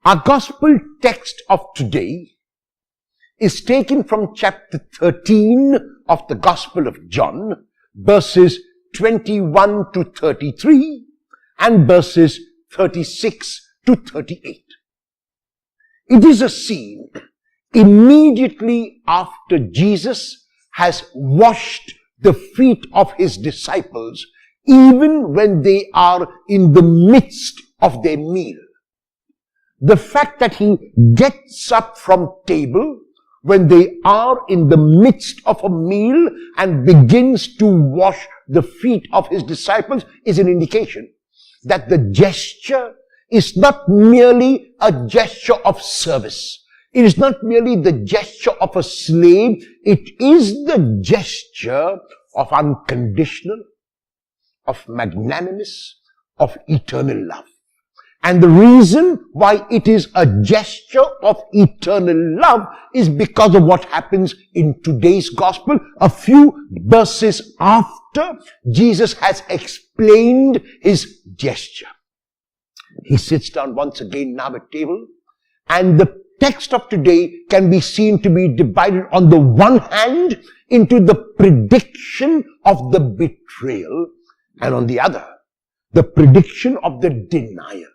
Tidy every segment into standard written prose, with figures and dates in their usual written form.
Our gospel text of today is taken from chapter 13 of the Gospel of John, verses 21 to 33 and verses 36 to 38. It is a scene immediately after Jesus has washed the feet of his disciples, even when they are in the midst of their meal. The fact that he gets up from table when they are in the midst of a meal and begins to wash the feet of his disciples is an indication that the gesture is not merely a gesture of service. It is not merely the gesture of a slave. It is the gesture of unconditional, of magnanimous, of eternal love. And the reason why it is a gesture of eternal love is because of what happens in today's gospel. A few verses after Jesus has explained his gesture, he sits down once again now at table, and the text of today can be seen to be divided on the one hand into the prediction of the betrayal, and on the other, the prediction of the denial.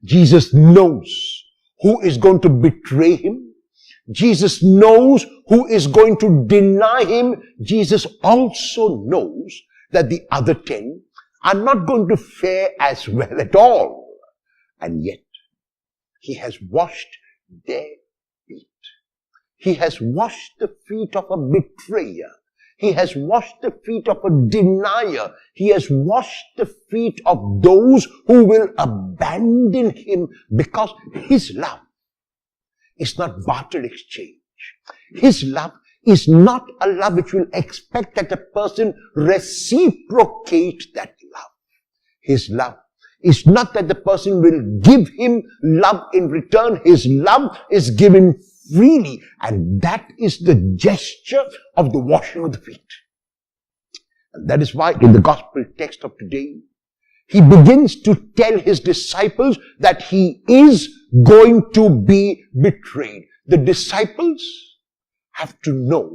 Jesus knows who is going to betray him. Jesus knows who is going to deny him. Jesus also knows that the other 10 are not going to fare as well at all. And yet, he has washed their feet. He has washed the feet of a betrayer. He has washed the feet of a denier. He has washed the feet of those who will abandon him, because his love is not barter exchange. His love is not a love which will expect that a person reciprocate that love. His love is not that the person will give him love in return. His love is given freely, and that is the gesture of the washing of the feet. And that is why in the gospel text of today, he begins to tell his disciples that he is going to be betrayed. The disciples have to know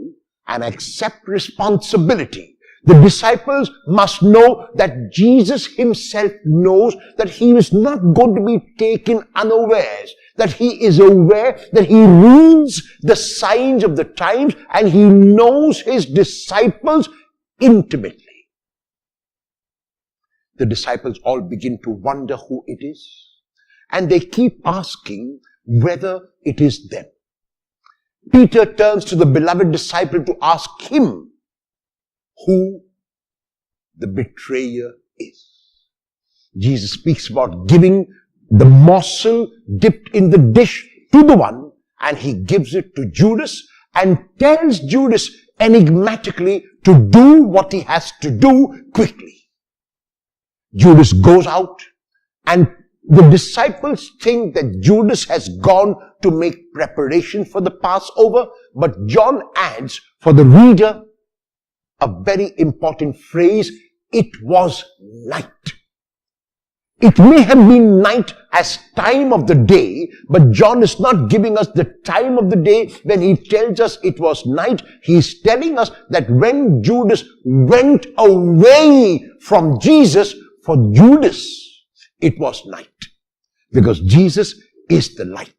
and accept responsibility. The disciples must know that Jesus himself knows that he is not going to be taken unawares, that he is aware, that he reads the signs of the times, and he knows his disciples intimately. The disciples all begin to wonder who it is, and they keep asking whether it is them. Peter turns to the beloved disciple to ask him who the betrayer is. Jesus speaks about giving the morsel dipped in the dish to the one, and he gives it to Judas and tells Judas enigmatically to do what he has to do quickly. Judas goes out, and the disciples think that Judas has gone to make preparation for the Passover, but John adds for the reader a very important phrase: it was night. It may have been night as time of the day, but John is not giving us the time of the day when he tells us it was night. He is telling us that when Judas went away from Jesus, for Judas, it was night. Because Jesus is the light.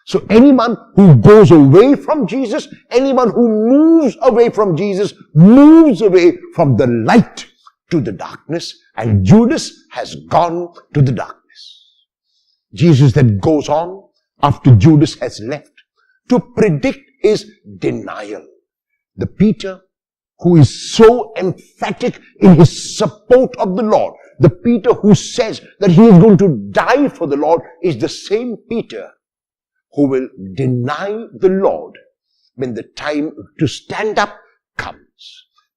So anyone who goes away from Jesus, anyone who moves away from Jesus, moves away from the light to the darkness, and Judas has gone to the darkness. Jesus then goes on, after Judas has left, to predict his denial. The Peter who is so emphatic in his support of the Lord, the Peter who says that he is going to die for the Lord, is the same Peter who will deny the Lord when the time to stand up comes.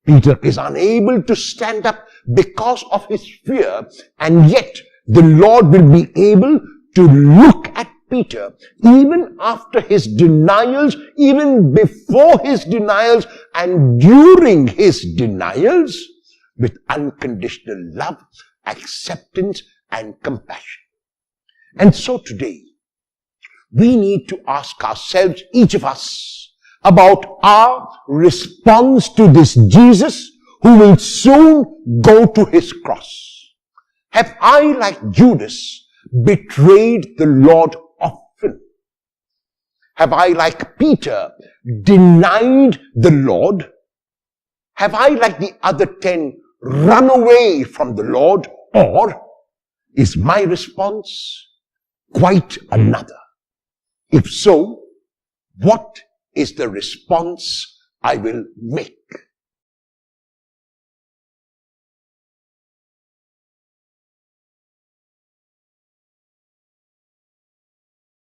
Peter is unable to stand up because of his fear, and yet the Lord will be able to look at Peter even after his denials, even before his denials, and during his denials, with unconditional love, acceptance, and compassion. And so today, we need to ask ourselves, each of us, about our response to this Jesus who will soon go to his cross. Have I, like Judas, betrayed the Lord often? Have I, like Peter, denied the Lord? Have I, like the other 10, run away from the Lord? Or is my response quite another? If so, what is the response I will make?